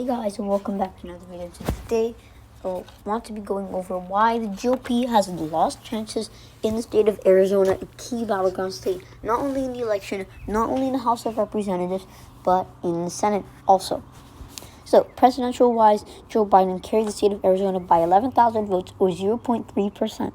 Hey guys, and welcome back to another video. Today, I want to be going over why the GOP has lost chances in the state of Arizona, a key battleground state, not only in the election, not only in the House of Representatives, but in the Senate also. So, presidential-wise, Joe Biden carried the state of Arizona by 11,000 votes, or 0.3%,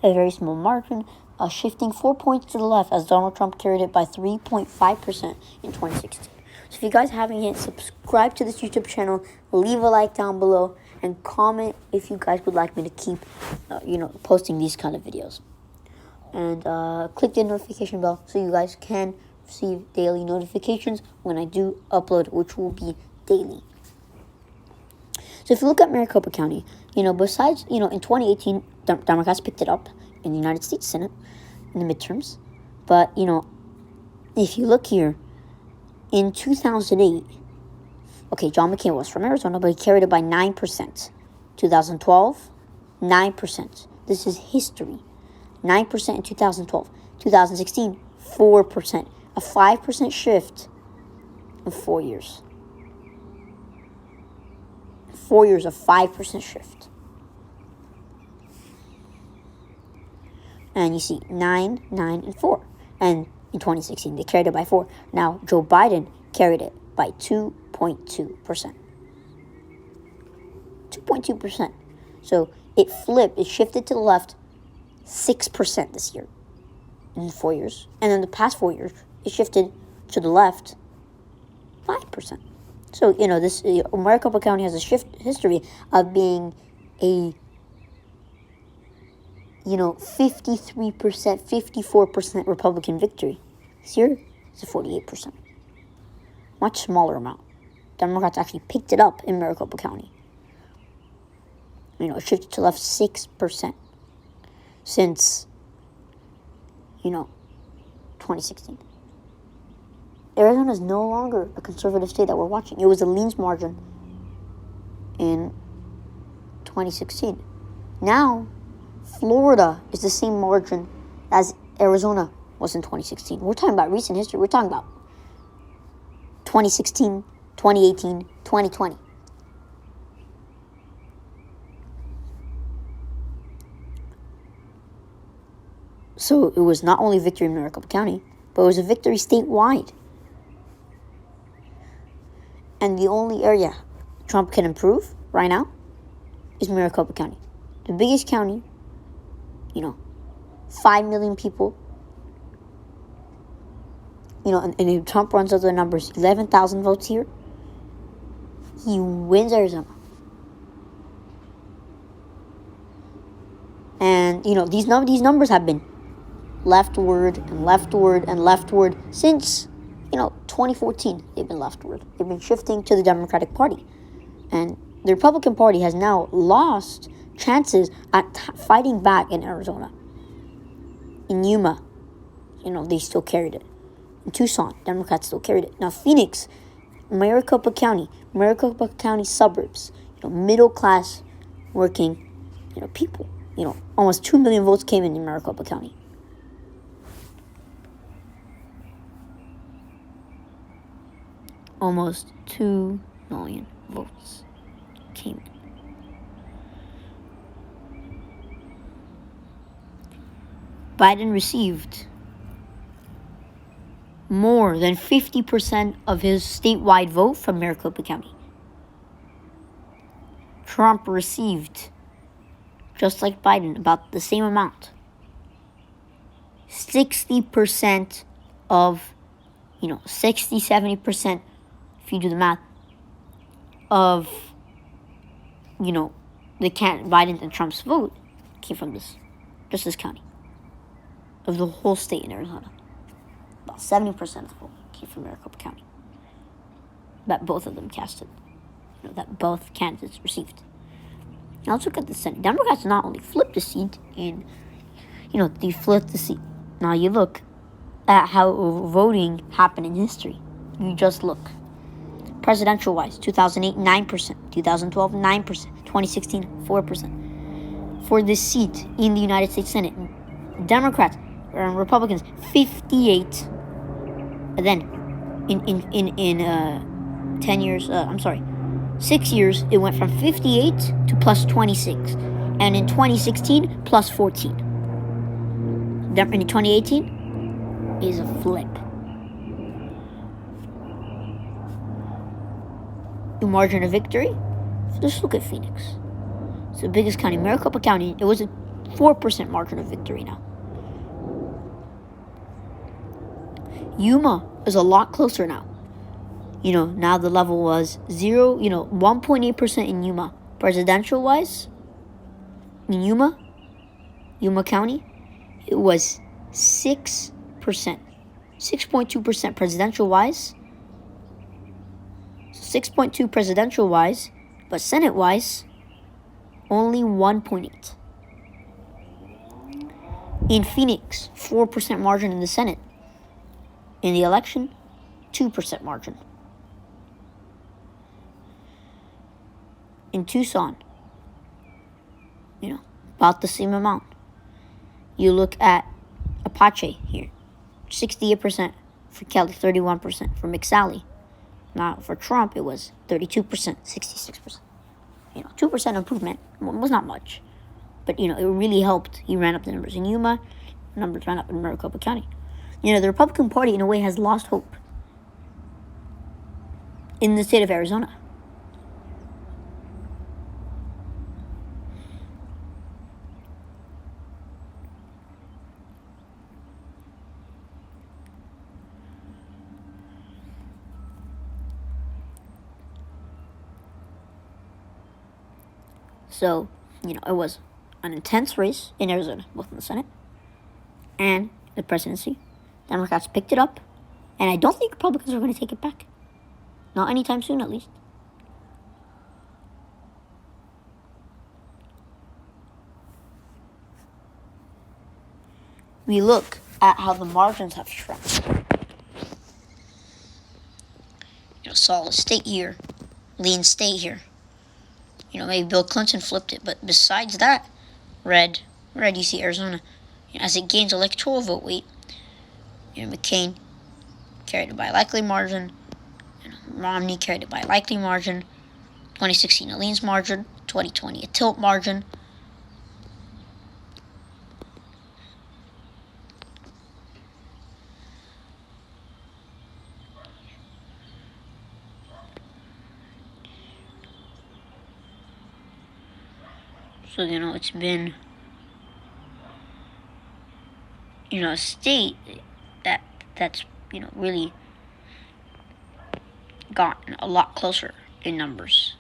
a very small margin, shifting 4 points to the left as Donald Trump carried it by 3.5% in 2016. So if you guys haven't yet, subscribe to this YouTube channel, leave a like down below, and comment if you guys would like me to keep, posting these kind of videos. And click the notification bell so you guys can receive daily notifications when I do upload, which will be daily. So if you look at Maricopa County, besides, in 2018, Democrats picked it up in the United States Senate in the midterms. But, if you look here, in 2008, John McCain was from Arizona, but he carried it by 9%. 2012, 9%. This is history. 9% in 2012. 2016, 4%. A 5% shift in 4 years. 4 years, a 5% shift. And you see 9, 9, and 4. And in 2016, they carried it by 4. Now, Joe Biden carried it by 2.2%. 2.2%. So it flipped. It shifted to the left 6% this year in 4 years. And in the past 4 years, it shifted to the left 5%. So, this Maricopa County has a history of being a 53%, 54% Republican victory. This year, it's a 48%. Much smaller amount. Democrats actually picked it up in Maricopa County. It shifted to left 6% since, 2016. Arizona is no longer a conservative state that we're watching. It was a leans margin in 2016. Now, Florida is the same margin as Arizona was in 2016. We're talking about recent history. We're talking about 2016, 2018, 2020. So it was not only a victory in Maricopa County, but it was a victory statewide. And the only area Trump can improve right now is Maricopa County. The biggest county, 5 million people. And if Trump runs out the numbers, 11,000 votes here, he wins Arizona. And, these numbers have been leftward and leftward and leftward since, 2014. They've been leftward. They've been shifting to the Democratic Party. And the Republican Party has now lost chances at fighting back in Arizona. In Yuma, they still carried it. In Tucson, Democrats still carried it. Now, Phoenix, Maricopa County suburbs, middle class working, people. Almost 2 million votes came in Maricopa County. Almost 2 million votes came in. Biden received more than 50% of his statewide vote from Maricopa County. Trump received, just like Biden, about the same amount. 60% of, 60, 70%, if you do the math, of, the Biden and Trump's vote came from this county. Of the whole state in Arizona. About 70% of the vote came from Maricopa County. That both of them casted. That both candidates received. Now let's look at the Senate. Democrats not only flipped the seat in, they flipped the seat. Now you look at how voting happened in history. You just look. Presidential-wise, 2008, 9%. 2012, 9%. 2016, 4%. For this seat in the United States Senate, Democrats and Republicans, 58. And then, in 10 years, 6 years, it went from 58 to plus 26. And in 2016, plus 14. Then in 2018 is a flip. The margin of victory, just look at Phoenix. It's the biggest county, Maricopa County. It was a 4% margin of victory now. Yuma is a lot closer now. Now the level was 1.8% in Yuma. Presidential-wise, in Yuma County, it was 6%. 6.2% presidential-wise. 6.2 presidential-wise, but Senate-wise, only 1.8. In Phoenix, 4% margin in the Senate. In the election, 2% margin. In Tucson, about the same amount. You look at Apache here, 68% for Kelly, 31% for McSally. Now, for Trump, it was 32%, 66%. 2% improvement was not much. But, it really helped. He ran up the numbers in Yuma. Numbers ran up in Maricopa County. The Republican Party, in a way, has lost hope in the state of Arizona. So, it was an intense race in Arizona, both in the Senate and the presidency. Democrats picked it up, and I don't think Republicans are going to take it back. Not anytime soon, at least. We look at how the margins have shrunk. Solid state here, lean state here. Maybe Bill Clinton flipped it, but besides that, red, you see Arizona. As it gains electoral vote weight, McCain carried it by a likely margin, Romney carried it by a likely margin, 2016 a leans margin, 2020 a tilt margin. So, it's been, a state that's, really gotten a lot closer in numbers.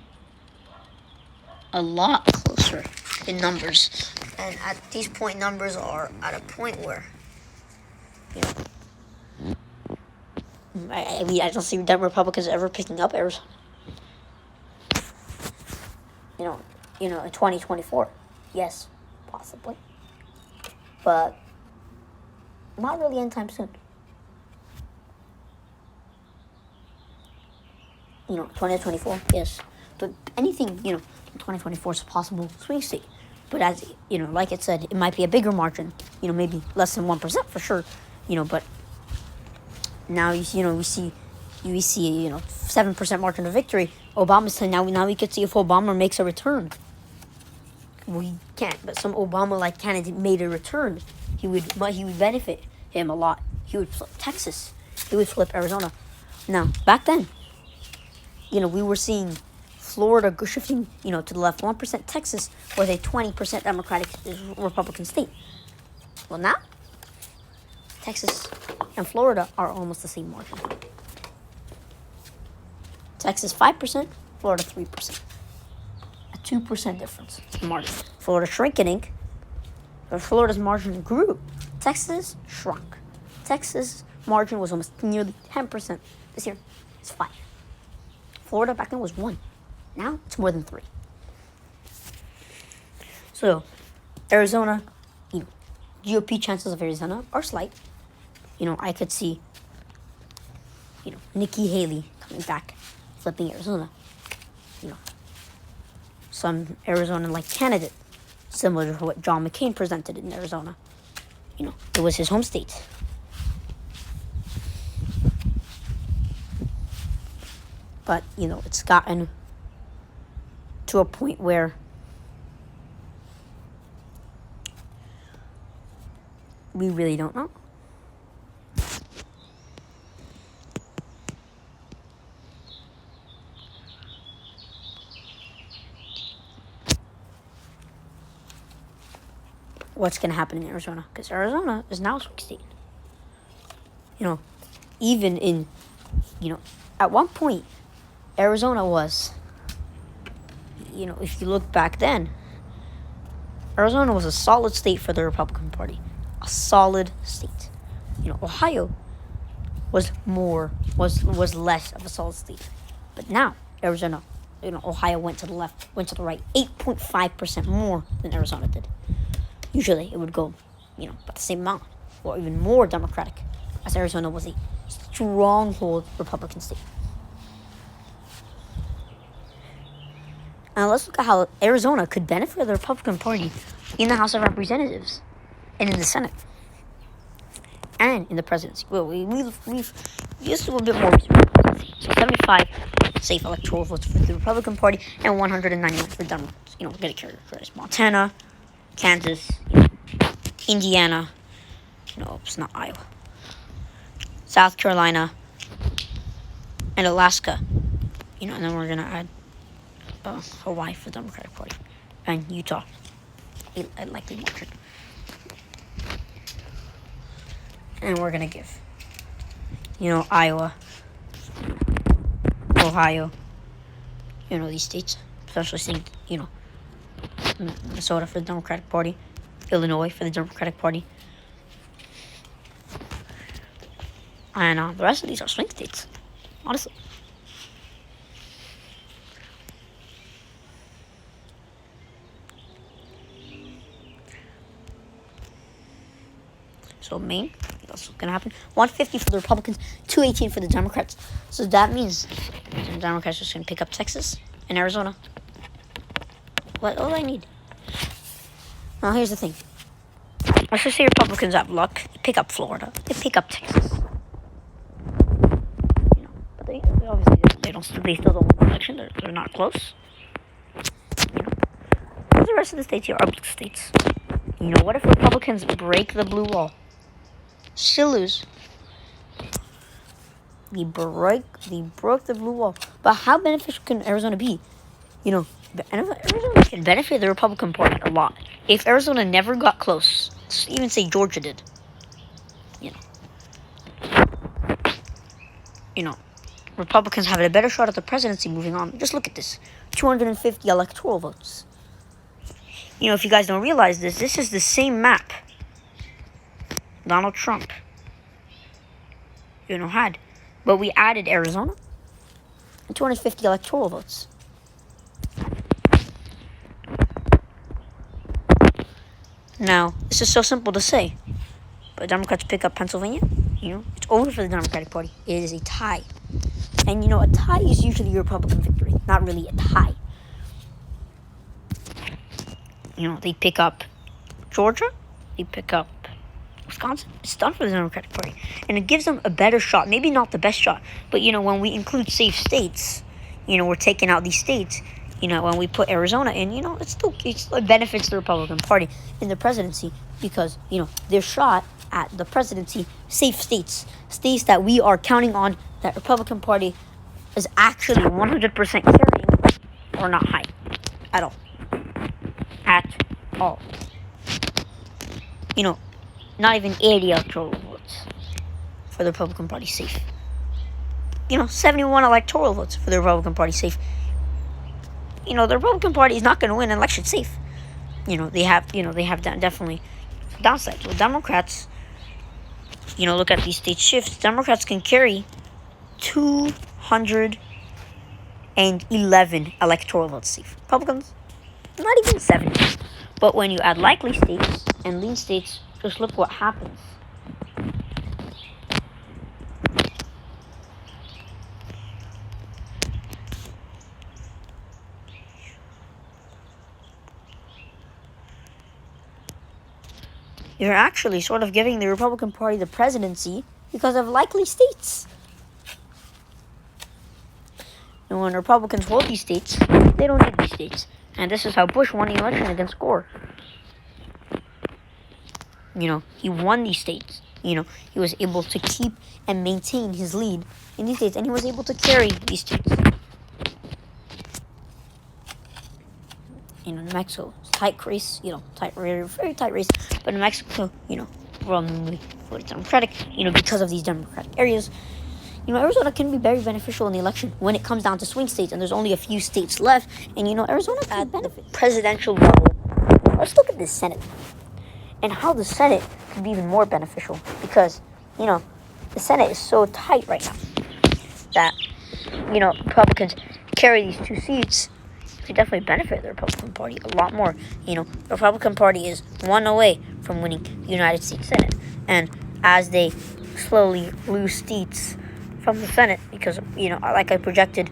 A lot closer in numbers. And at these point, numbers are at a point where, I don't see that Republicans ever picking up Arizona. In 2024. Yes, possibly. But not really anytime soon. 2024, yes. But anything, in 2024 is a possible swing state. But as, like it said, it might be a bigger margin. Maybe less than 1% for sure. But now, we see, 7% margin of victory. Obama's saying now we could see if Obama makes a return. We can't, but some Obama-like candidate made a return. He would benefit him a lot. He would flip Texas. He would flip Arizona. Now, back then, we were seeing Florida shifting, to the left. 1% Texas was a 20% Democratic Republican state. Well, now, Texas and Florida are almost the same margin. Texas 5%, Florida 3%. A 2% difference in margin. Florida shrinking, but Florida's margin grew. Texas shrunk. Texas margin was almost nearly 10%. This year, it's 5. Florida back then was 1. Now, it's more than 3. So, Arizona, GOP chances of Arizona are slight. I could see, Nikki Haley coming back, flipping Arizona. Some Arizona-like candidate, similar to what John McCain presented in Arizona. It was his home state. But, it's gotten to a point where we really don't know. What's going to happen in Arizona? Because Arizona is now a swing state. Even in, at one point, Arizona was, if you look back then, Arizona was a solid state for the Republican Party. A solid state. Ohio was less of a solid state. But now, Arizona, Ohio went to the left, went to the right, 8.5% more than Arizona did. Usually, it would go, about the same amount, or even more Democratic, as Arizona was a stronghold Republican state. Now let's look at how Arizona could benefit the Republican Party in the House of Representatives and in the Senate and in the presidency. Well, we've used a little bit more research. So 75 safe electoral votes for the Republican Party and 191 for Democrats. We're going to characterize Montana, Kansas, Indiana, it's not Iowa, South Carolina, and Alaska, and then we're going to add Hawaii for the Democratic Party, and Utah, a likely margin. And we're going to give, Iowa, Ohio, these states, especially saying, Minnesota for the Democratic Party, Illinois for the Democratic Party, and the rest of these are swing states, honestly. So Maine, that's what's gonna happen. 150 for the Republicans, 218 for the Democrats. So that means the Democrats are just gonna pick up Texas and Arizona. All I need. Now here's the thing. Let's just say Republicans have luck. They pick up Florida. They pick up Texas. But they obviously they still don't win the election. They're not close. The rest of the states here are blue states. What if Republicans break the blue wall? Still lose. They broke the blue wall. But how beneficial can Arizona be? Arizona can benefit the Republican Party a lot. If Arizona never got close, even say Georgia did, Republicans have a better shot at the presidency moving on. Just look at this. 250 electoral votes. If you guys don't realize this is the same map Donald Trump, had. But we added Arizona and 250 electoral votes. Now, this is so simple to say, but Democrats pick up Pennsylvania, it's over for the Democratic Party. It is a tie. And, a tie is usually a Republican victory, not really a tie. They pick up Georgia, they pick up Wisconsin. It's done for the Democratic Party. And it gives them a better shot. Maybe not the best shot, but, when we include safe states, we're taking out these states. When we put Arizona in, it benefits the Republican Party in the presidency because, their shot at the presidency, safe states that we are counting on that Republican Party is actually 100% carrying or not high at all. At all. Not even 80 electoral votes for the Republican Party safe. 71 electoral votes for the Republican Party safe. The Republican Party is not going to win an election safe. They have definitely downsides. Well, Democrats, look at these state shifts. Democrats can carry 211 electoral votes safe. Republicans, not even 70. But when you add likely states and lean states, just look what happens. You're actually sort of giving the Republican Party the presidency because of likely states. And when Republicans hold these states, they don't need these states. And this is how Bush won the election against Gore. He won these states. He was able to keep and maintain his lead in these states, and he was able to carry these states. New Mexico, tight race, very tight race. But New Mexico, overwhelmingly Democratic, because of these Democratic areas. Arizona can be very beneficial in the election when it comes down to swing states, and there's only a few states left. And Arizona can benefit. Presidential level. Let's look at the Senate and how the Senate could be even more beneficial, because the Senate is so tight right now that Republicans carry these 2 seats. To definitely benefit the Republican Party a lot more. The Republican Party is 1 away from winning the United States Senate. And as they slowly lose seats from the Senate, because, like I projected,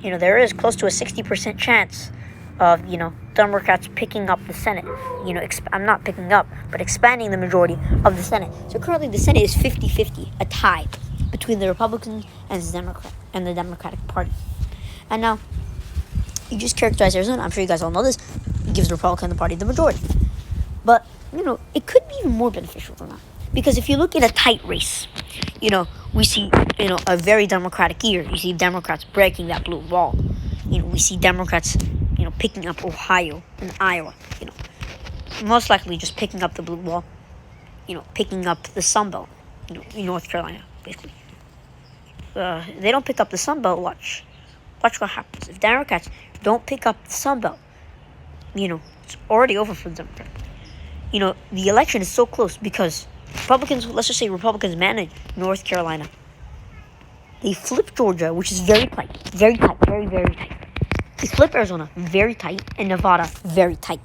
there is close to a 60% chance of, Democrats picking up the Senate. I'm not picking up, but expanding the majority of the Senate. So currently the Senate is 50-50, a tie between the Republicans and the Democratic Party. And now, you just characterize Arizona. I'm sure you guys all know this. It gives the Republican Party the majority. But, it could be even more beneficial than that. Because if you look at a tight race, we see, a very Democratic year. You see Democrats breaking that blue wall. We see Democrats, picking up Ohio and Iowa. Most likely just picking up the blue wall. Picking up the Sun Belt. In North Carolina, basically. They don't pick up the Sun Belt, watch what happens. If Democrats don't pick up the Sun Belt, it's already over for the Democrats. The election is so close because Republicans, let's just say Republicans manage North Carolina. They flip Georgia, which is very tight, very, very tight. They flip Arizona, very tight, and Nevada, very tight.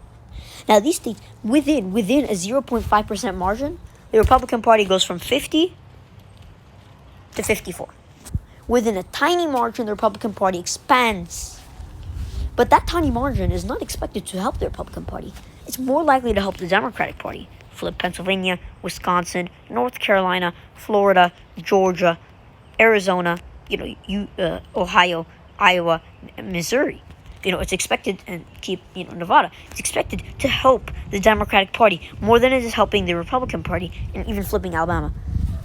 Now, these states, within a 0.5% margin, the Republican Party goes from 50 to 54. Within a tiny margin, the Republican Party expands. But that tiny margin is not expected to help the Republican Party. It's more likely to help the Democratic Party. Flip Pennsylvania, Wisconsin, North Carolina, Florida, Georgia, Arizona, Ohio, Iowa, Missouri. It's expected, and keep, Nevada. It's expected to help the Democratic Party more than it is helping the Republican Party, and even flipping Alabama.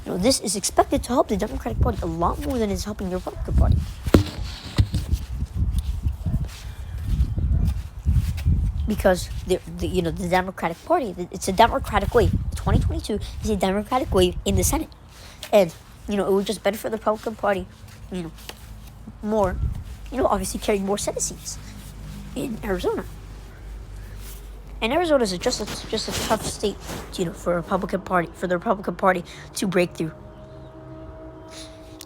This is expected to help the Democratic Party a lot more than it's helping the Republican Party. Because the Democratic Party, it's a Democratic wave. 2022 is a Democratic wave in the Senate, and it would just benefit the Republican Party, more. Obviously carrying more Senate seats in Arizona. And Arizona is just a tough state, for the Republican Party to break through.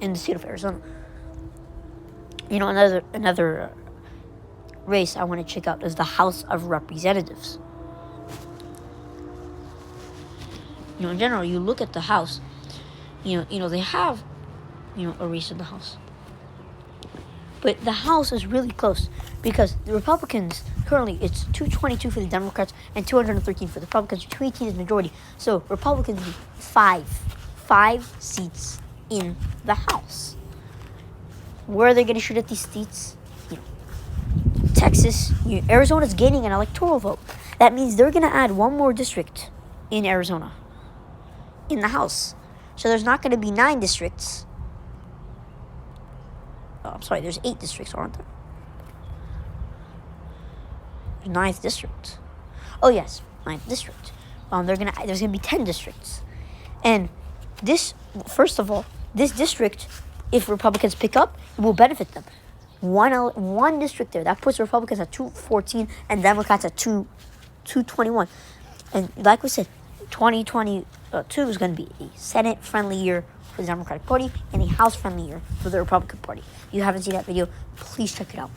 In the state of Arizona, another race I want to check out is the House of Representatives. In general, you look at the House, they have, a race in the House. But the House is really close because the Republicans, currently it's 222 for the Democrats and 213 for the Republicans. 218 is majority. So Republicans need five seats in the House. Where are they going to shoot at these seats? Texas, Arizona's gaining an electoral vote. That means they're going to add one more district in Arizona, in the House. So there's not going to be 9 districts. Oh, I'm sorry, there's 8 districts, aren't there? There's 9th district. Oh yes, 9th district. There's gonna be 10 districts. And this, first of all, this district, if Republicans pick up, it will benefit them. One district there, that puts Republicans at 214 and Democrats at 221. And like we said, 2022 is going to be a Senate-friendly year for the Democratic Party and a House-friendly year for the Republican Party. If you haven't seen that video, please check it out.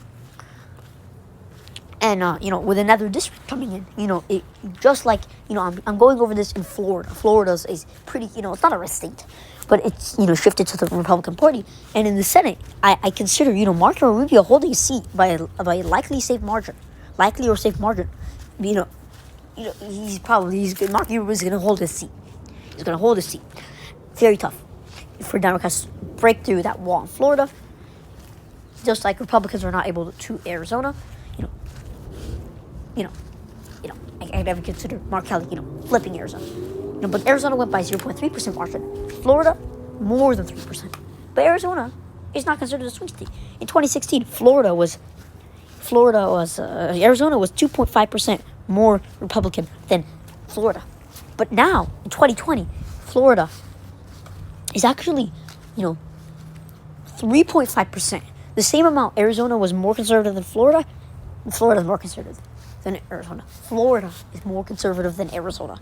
And, with another district coming in, it just like, I'm going over this in Florida. Florida is pretty, it's not a red state, but it's, shifted to the Republican Party. And in the Senate, I consider, Marco Rubio holding a seat by a likely or safe margin. Marco Rubio is going to hold his seat. He's going to hold his seat. Very tough for Democrats to break through that wall in Florida. just like Republicans were not able to Arizona, you know, you know, I never consider Mark Kelly, flipping Arizona. But Arizona went by 0.3% margin. Florida, more than 3%. But Arizona is not considered a swing state. In 2016, Arizona was 2.5% more Republican than Florida. But now, in 2020, Florida is actually, 3.5%. The same amount. Arizona was more conservative than Florida. And Florida is more conservative than Arizona. Florida is more conservative than Arizona.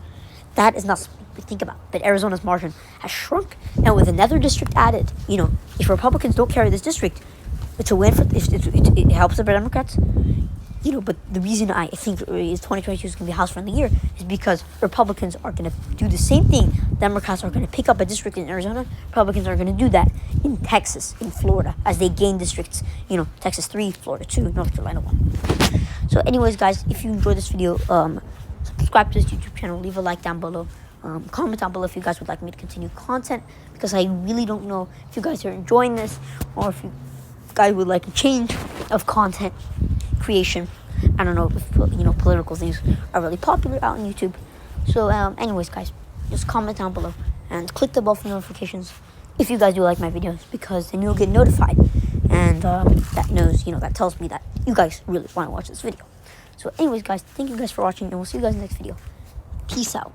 That is not something to think about. But Arizona's margin has shrunk. Now, with another district added, if Republicans don't carry this district, it's a win for it helps the Democrats. But the reason I think 2022 is going to be a House-friendly year is because Republicans are going to do the same thing. Democrats are going to pick up a district in Arizona. Republicans are going to do that in Texas, in Florida, as they gain districts. Texas 3, Florida 2, North Carolina 1. So anyways, guys, if you enjoyed this video, subscribe to this YouTube channel. Leave a like down below. Comment down below if you guys would like me to continue content, because I really don't know if you guys are enjoying this or if you guys would like a change of content creation. I don't know if political things are really popular out on YouTube. So anyways, guys, just comment down below and click the bell for notifications if you guys do like my videos, because then you'll get notified, and that tells me that you guys really want to watch this video. So anyways, guys, thank you guys for watching, and we'll see you guys in the next video. Peace out.